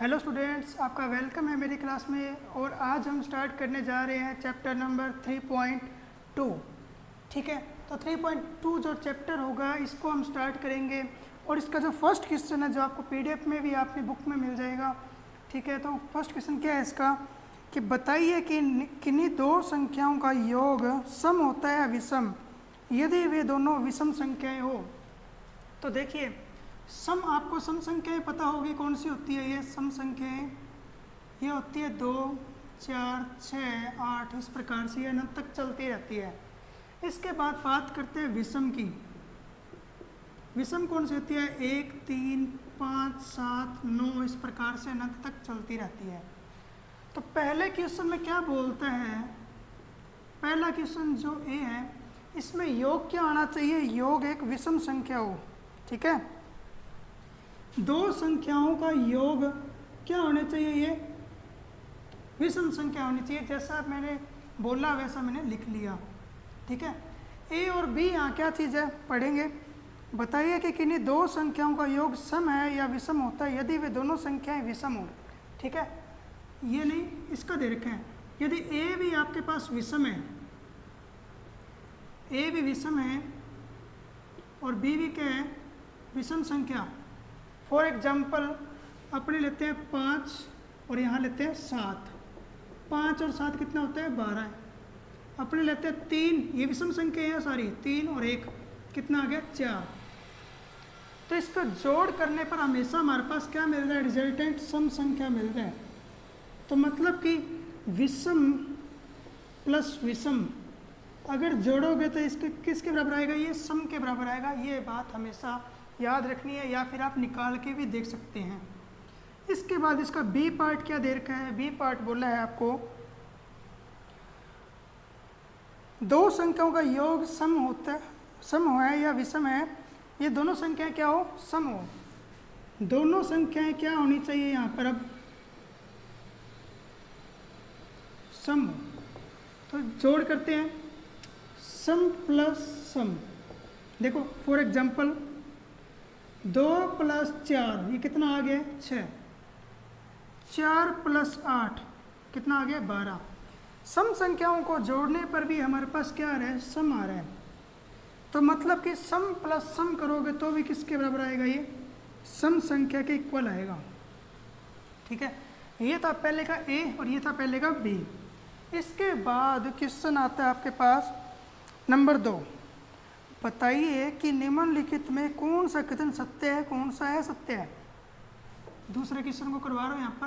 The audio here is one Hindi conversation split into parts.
हेलो स्टूडेंट्स, आपका वेलकम है मेरी क्लास में। और आज हम स्टार्ट करने जा रहे हैं चैप्टर नंबर 3.2। ठीक है, तो 3.2 जो चैप्टर होगा इसको हम स्टार्ट करेंगे। और इसका जो फर्स्ट क्वेश्चन है जो आपको पीडीएफ में भी आपकी बुक में मिल जाएगा। ठीक है, तो फर्स्ट क्वेश्चन क्या है इसका कि बताइए कि किन्हीं दो संख्याओं का योग सम होता है या विषम यदि वे दोनों विषम संख्याएं हो। तो देखिए, सम आपको सम संख्याएं पता होगी कौन सी होती है। ये सम संख्याएं ये होती है 2, 4, 6, 8, इस प्रकार से ये अनंत तक चलती रहती है। इसके बाद बात करते हैं विषम की। विषम कौन सी होती है? 1, 3, 5, 7, 9, इस प्रकार से अनंत तक चलती रहती है। तो पहले क्वेश्चन में क्या बोलता है? पहला क्वेश्चन जो ए है इसमें योग क्या आना चाहिए? योग एक विषम संख्या हो। ठीक है, दो संख्याओं का योग क्या होना चाहिए? ये विषम संख्या होनी चाहिए। जैसा मैंने बोला वैसा मैंने लिख लिया। ठीक है, ए और बी यहाँ क्या चीज़ है पढ़ेंगे। बताइए कि किन्हीं दो संख्याओं का योग सम है या विषम होता है यदि वे दोनों संख्याएं विषम हो। ठीक है, ये नहीं, इसका दे रखा है। यदि ए भी आपके पास विषम है, ए भी विषम है और बी भी क्या है? विषम संख्या। फॉर एग्जाम्पल अपने लेते हैं 5 और यहाँ लेते हैं 7। 5 और 7 कितना होता है? 12 है। अपने लेते हैं 3, ये विषम संख्या है सारी। 3 और 1 कितना आ गया? 4। तो इसको जोड़ करने पर हमेशा हमारे पास क्या मिल रहा है? रिजल्टेंट सम संख्या मिल रहा है। तो मतलब कि विषम प्लस विषम अगर जोड़ोगे तो इसके किसके बराबर आएगा? ये सम के बराबर आएगा। ये बात हमेशा याद रखनी है, या फिर आप निकाल के भी देख सकते हैं। इसके बाद इसका बी पार्ट क्या दे रखा है? बी पार्ट बोला है आपको दो संख्याओं का योग सम होता है, सम हो है या विषम है। ये दोनों संख्याएं क्या हो? सम हो। दोनों संख्याएं क्या होनी चाहिए यहाँ पर? अब सम हो। तो जोड़ करते हैं, सम प्लस सम। देखो फॉर एग्जाम्पल 2 + 4 ये कितना आ गया? 6। 4 + 8 कितना आ गया? 12। सम संख्याओं को जोड़ने पर भी हमारे पास क्या आ रहा है? सम आ रहा है। तो मतलब कि सम प्लस सम करोगे तो भी किसके बराबर आएगा? ये सम संख्या के इक्वल आएगा। ठीक है, ये था पहले का ए और ये था पहले का बी। इसके बाद क्वेश्चन आता है आपके पास नंबर 2। बताइए कि निम्नलिखित में कौन सा कथन सत्य है, कौन सा है सत्य है। दूसरे क्वेश्चन को करवा रहा हूँ यहाँ पर,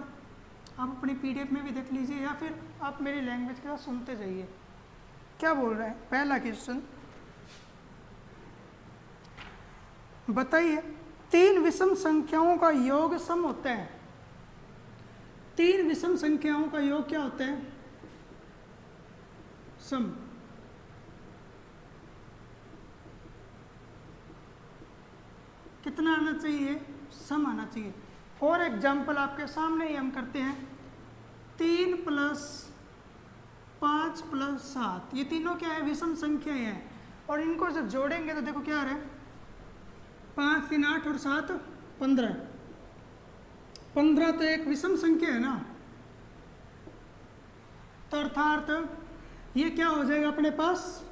आप अपनी पीडीएफ में भी देख लीजिए या फिर आप मेरी लैंग्वेज के साथ सुनते जाइए क्या बोल रहा है। पहला क्वेश्चन, बताइए 3 विषम संख्याओं का योग सम होता है। 3 विषम संख्याओं का योग क्या होता है? सम। कितना आना चाहिए? सम आना चाहिए। फॉर एग्जाम्पल आपके सामने ही हम करते हैं 3 + 5 + 7, ये तीनों क्या है? विषम संख्याएं हैं। और इनको जब जोड़ेंगे तो देखो क्या आ रहा है? 5, 3, 8 और 7 15। 15 तो एक विषम संख्या है ना। तो अर्थात ये क्या हो जाएगा अपने पास?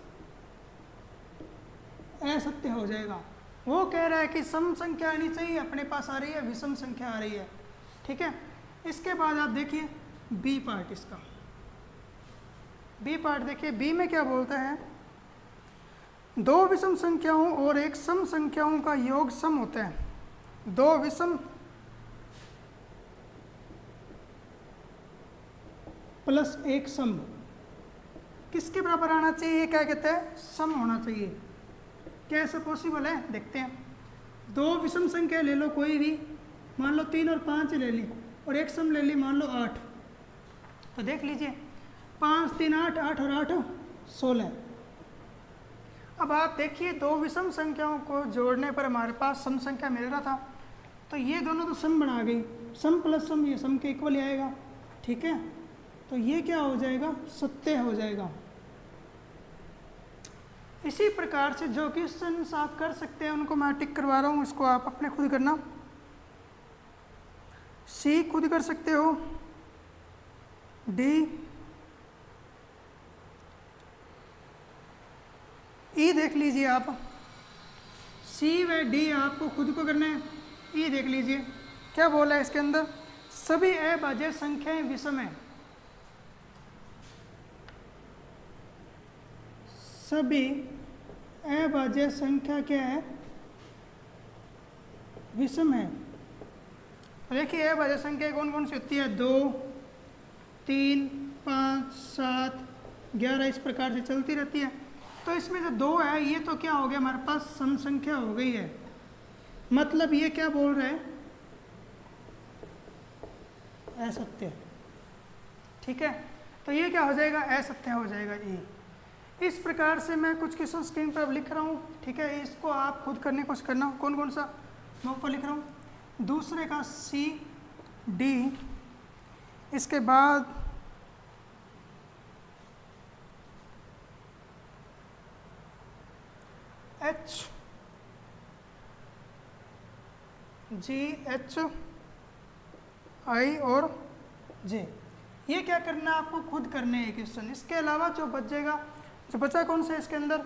असत्य हो जाएगा। वो कह रहा है कि सम संख्या आनी चाहिए, अपने पास आ रही है विषम संख्या आ रही है। ठीक है, इसके बाद आप देखिए बी पार्ट। इसका बी पार्ट देखिए, बी में क्या बोलता है? 2 विषम संख्याओं और एक सम संख्याओं का योग सम होता है। 2 विषम प्लस एक सम किसके बराबर आना चाहिए? क्या कहते हैं? सम होना चाहिए। क्या ऐसा पॉसिबल है? देखते हैं। 2 विषम संख्या ले लो कोई भी, मान लो 3 और 5 ले ली, और एक सम ले ली मान लो 8। तो देख लीजिए 5, 3, 8, 8 और 8 16। अब आप देखिए 2 विषम संख्याओं को जोड़ने पर हमारे पास सम संख्या मिल रहा था। तो ये दोनों तो सम बना गई। सम प्लस सम ये सम के इक्वल ही आएगा। ठीक है, तो ये क्या हो जाएगा? सत्य हो जाएगा। इसी प्रकार से जो क्वेश्चन आप कर सकते हैं उनको मैं टिक करवा रहा हूँ, इसको आप अपने खुद करना। सी खुद कर सकते हो, डी, ई देख लीजिए आप, सी व डी आपको खुद को करना है। ई देख लीजिए क्या बोला है इसके अंदर, सभी अभाज्य संख्याएं विषम है, सभी अभाज्य संख्या क्या है, विषम है। देखिए अभाज्य संख्या कौन कौन सी होती है, 2, 3, 5, 7, 11 इस प्रकार से चलती रहती है। तो इसमें जो 2 है ये तो क्या हो गया हमारे पास सम संख्या हो गई है, मतलब ये क्या बोल रहे हैं, असत्य। ठीक है, तो ये क्या हो जाएगा, असत्य हो जाएगा ये। इस प्रकार से मैं कुछ क्वेश्चन स्क्रीन पर अब लिख रहा हूँ। ठीक है, इसको आप खुद करने की कोशिश करना। कौन कौन सा मैं ऊपर लिख रहा हूँ, दूसरे का सी डी, इसके बाद एच जी एच आई और जे, ये क्या करना है आपको खुद करने हैं क्वेश्चन। इसके अलावा जो बचेगा, जो बचा कौन सा इसके अंदर,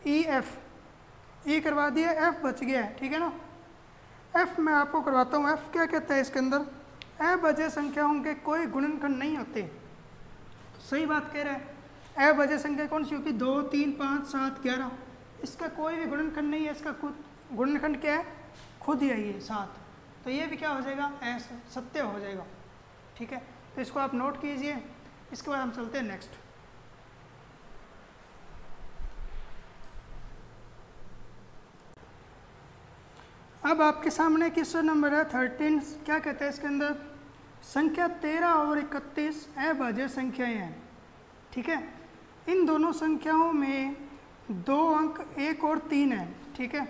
ई एफ, ई करवा दिया, एफ बच गया है। ठीक है ना, एफ मैं आपको करवाता हूँ। एफ क्या कहता है इसके अंदर, अभाज्य संख्याओं के कोई गुणनखंड नहीं होते। तो सही बात कह रहा है, अभाज्य संख्या कौन सी होगी, 2, 3, 5, 7, 11, इसका कोई भी गुणनखंड नहीं है, इसका खुद गुणनखंड क्या है, खुद ही है ये 7। तो ये भी क्या हो जाएगा, सत्य हो जाएगा। ठीक है, तो इसको आप नोट कीजिए। इसके बाद हम चलते हैं नेक्स्ट। अब आपके सामने क्वेश्चन नंबर है 13। क्या कहते हैं इसके अंदर, संख्या 13 और 31 अभाज्य संख्याएं हैं। ठीक है, इन दोनों संख्याओं में 2 अंक 1 और 3 है। ठीक है,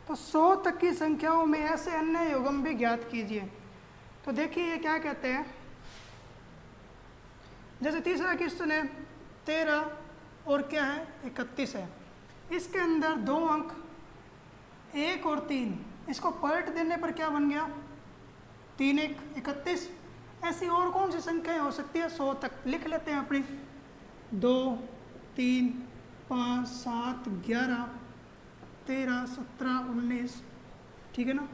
तो 100 तक की संख्याओं में ऐसे अन्य युग्म भी ज्ञात कीजिए। तो देखिए ये क्या कहते हैं, जैसे तीसरा क्वेश्चन है 13 और क्या है 31 है, इसके अंदर 2 अंक 1 और 3, इसको पलट देने पर क्या बन गया, 3 1 31। ऐसी और कौन सी संख्याएं हो सकती है 100 तक, लिख लेते हैं अपनी, 2, 3, 5, 7, 11, 13, 17, 19। ठीक है ना,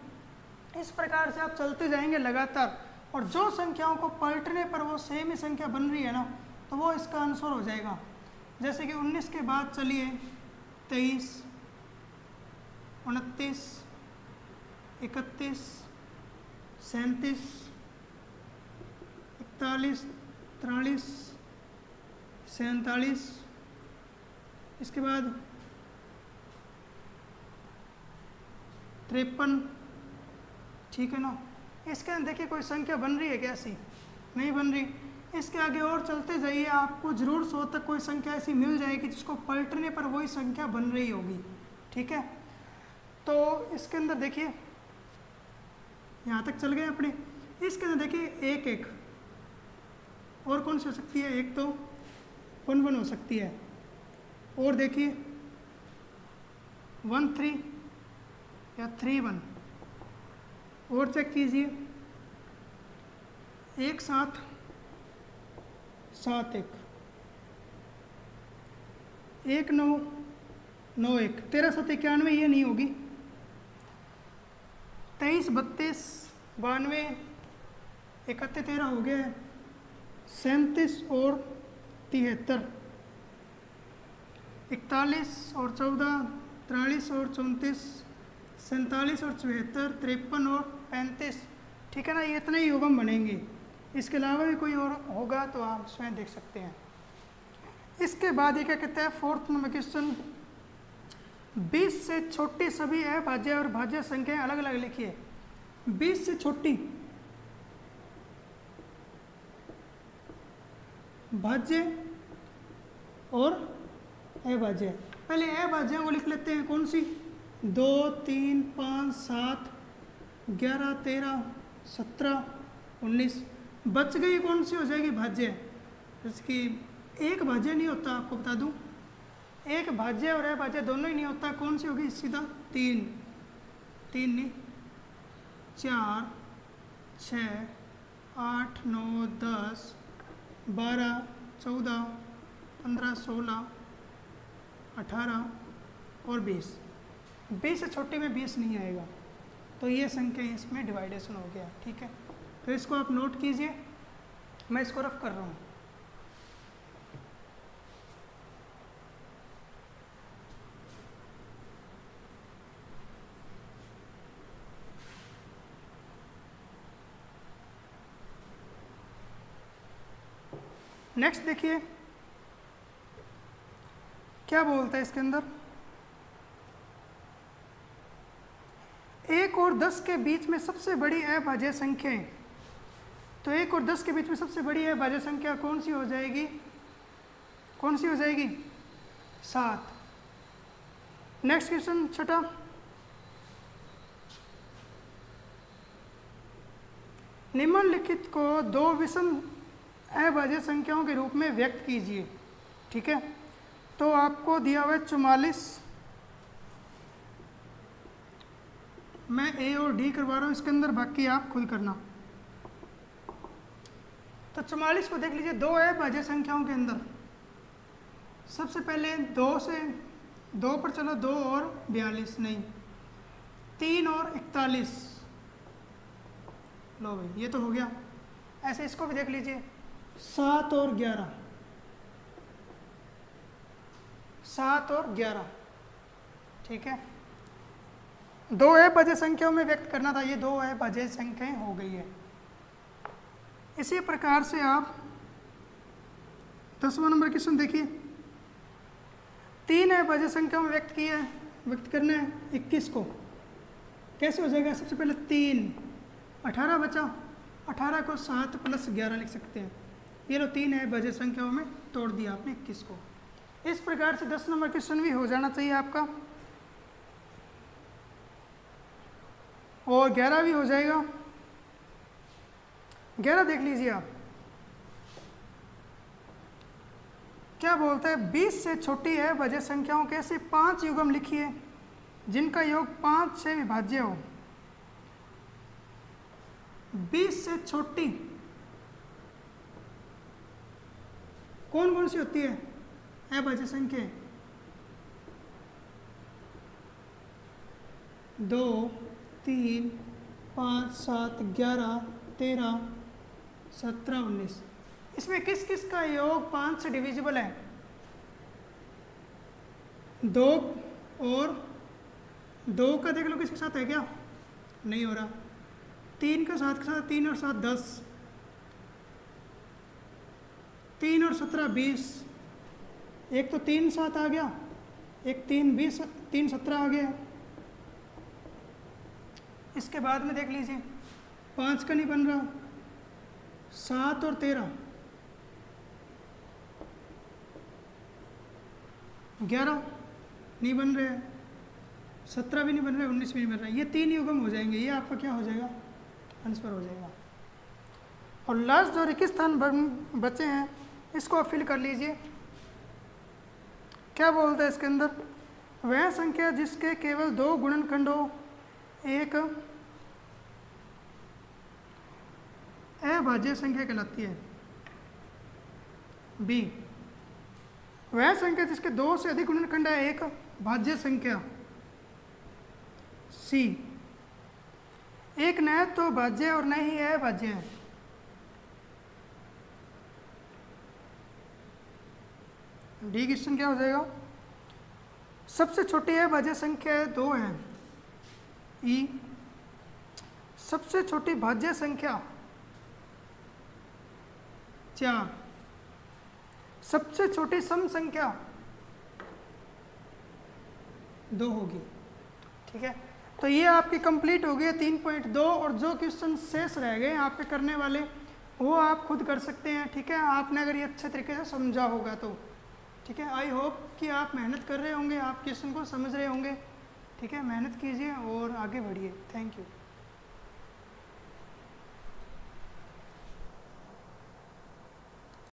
इस प्रकार से आप चलते जाएंगे लगातार, और जो संख्याओं को पलटने पर वो सेम ही संख्या बन रही है ना, तो वो इसका आंसर हो जाएगा। जैसे कि 19 के बाद चलिए 23, 29, 31, 37, 41, 43, 47, इसके बाद 53। ठीक है ना, इसके अंदर देखिए कोई संख्या बन रही है क्या, ऐसी नहीं बन रही। इसके आगे और चलते जाइए, आपको जरूर 100 तक कोई संख्या ऐसी मिल जाएगी जिसको पलटने पर वही संख्या बन रही होगी। ठीक है, तो इसके अंदर देखिए यहाँ तक चल गए अपने। इसके अंदर देखिए 1 1 और कौन सी हो सकती है, एक तो 1 1 हो सकती है, और देखिए 1 3 या 3 1, और चेक कीजिए 1 7 7 1, 1 9 9 1, 13 7 91, ये नहीं होगी। 23 32 92 31 13 हो गया है। 37 और 73, 41 और 14, 43 और 34, 47 और 74, 53 और 35। ठीक है ना, ये इतने ही युग्म बनेंगे। इसके अलावा भी कोई और होगा तो आप स्वयं देख सकते हैं। इसके बाद ये क्या कहता है, 4th नंबर क्वेश्चन, 20 से छोटी सभी अभाज्य और भाज्य संख्याएं अलग अलग लिखिए। 20 से छोटी भाज्य और अभाज्य, पहले अभाज्यों को लिख लेते हैं। कौन सी, 2 3 5 7 11 13 17 19, बच गई कौन सी हो जाएगी, भाज्य। जैसे कि एक भाज्य नहीं होता, आपको बता दूं, एक भाज्य और अभाज्य दोनों ही नहीं होता। कौन सी होगी, सीधा 3 3 नहीं 4 6, 8, 9, 10, 12, 14, 15, 16, 18 और 20। 20 से छोटी में 20 नहीं आएगा, तो ये संख्या इसमें डिवाइडेशन हो गया। ठीक है, तो इसको आप नोट कीजिए, मैं इसको रफ कर रहा हूँ। नेक्स्ट देखिए क्या बोलता है इसके अंदर, 1 और 10 के बीच में सबसे बड़ी अभाज्य संख्याएं। तो 1 और 10 के बीच में सबसे बड़ी अभाज्य संख्या कौन सी हो जाएगी? कौन सी हो जाएगी? 7। नेक्स्ट क्वेश्चन छठा, निम्नलिखित को 2 विषम अभाज्य संख्याओं के रूप में व्यक्त कीजिए। ठीक है, तो आपको दिया हुआ है 44, मैं ए और डी करवा रहा हूँ इसके अंदर, बाकी आप खुद करना। तो 44 को देख लीजिए, 2 अभाज्य संख्याओं के अंदर सबसे पहले 2 से 2 पर चलो, 2 और 42 नहीं, 3 और 41, लो भाई ये तो हो गया। ऐसे इसको भी देख लीजिए, 7 और 11, 7 और 11। ठीक है, 2 अभाज्य संख्याओं में व्यक्त करना था, ये 2 अभाज्य संख्याएं हो गई है। इसी प्रकार से आप 10वां नंबर क्वेश्चन देखिए, 3 अभाज्य संख्याओं में व्यक्त करना है 21 को। कैसे हो जाएगा? सबसे पहले 3, 18 बचा, 18 को 7 + 11 लिख सकते हैं। ये लो 3 अभाज्य संख्याओं में तोड़ दिया आपने 21 को। इस प्रकार से 10 नंबर क्वेश्चन भी हो जाना चाहिए आपका, और 11 भी हो जाएगा। 11 देख लीजिए आप, क्या बोलता है, 20 से छोटी है अभाज्य संख्याओं के ऐसे 5 युग्म लिखिए जिनका योग 5 से विभाज्य हो। 20 से छोटी कौन कौन सी होती है अभाज्य संख्या? 2, 3, 5, 7, 11, 13, 17, 19। इसमें किस किस का योग 5 से डिविजिबल है? 2 और 2 का देख लो किसके साथ है क्या? नहीं हो रहा। 3 के साथ 3 और 7 10, 3 और 17 20, एक तो 3 7 आ गया, एक 3 20, 3 17 आ गया। इसके बाद में देख लीजिए 5 का नहीं बन रहा, 7 और 13, 11 नहीं बन रहे, 17 भी नहीं बन रहे, 19 भी नहीं बन रहा। ये 3 युग्म हो जाएंगे, ये आपका क्या हो जाएगा? आंसर हो जाएगा। और लास्ट जो रिक्त स्थान बचे हैं इसको आप फिल कर लीजिए। क्या बोलता है इसके अंदर, वह संख्या जिसके केवल 2 गुणनखंड हो, एक अभाज्य संख्या कहलाती है। बी, वह संख्या जिसके 2 से अधिक गुणनखंड है, एक भाज्य संख्या। सी, एक न तो भाज्य और न ही अभाज्य है। डी क्वेश्चन क्या हो जाएगा? सबसे छोटी अभाज्य संख्या 2 है। ई, सबसे छोटी भाज्य संख्या 4, सबसे छोटी सम संख्या 2 होगी। ठीक है, तो ये आपकी कंप्लीट हो गई 3.2। और जो क्वेश्चन शेष रह गए आपके करने वाले वो आप खुद कर सकते हैं। ठीक है, आपने अगर ये अच्छे तरीके से समझा होगा तो। ठीक है, आई होप कि आप मेहनत कर रहे होंगे, आप क्वेश्चन को समझ रहे होंगे। ठीक है, मेहनत कीजिए और आगे बढ़िए। Thank you.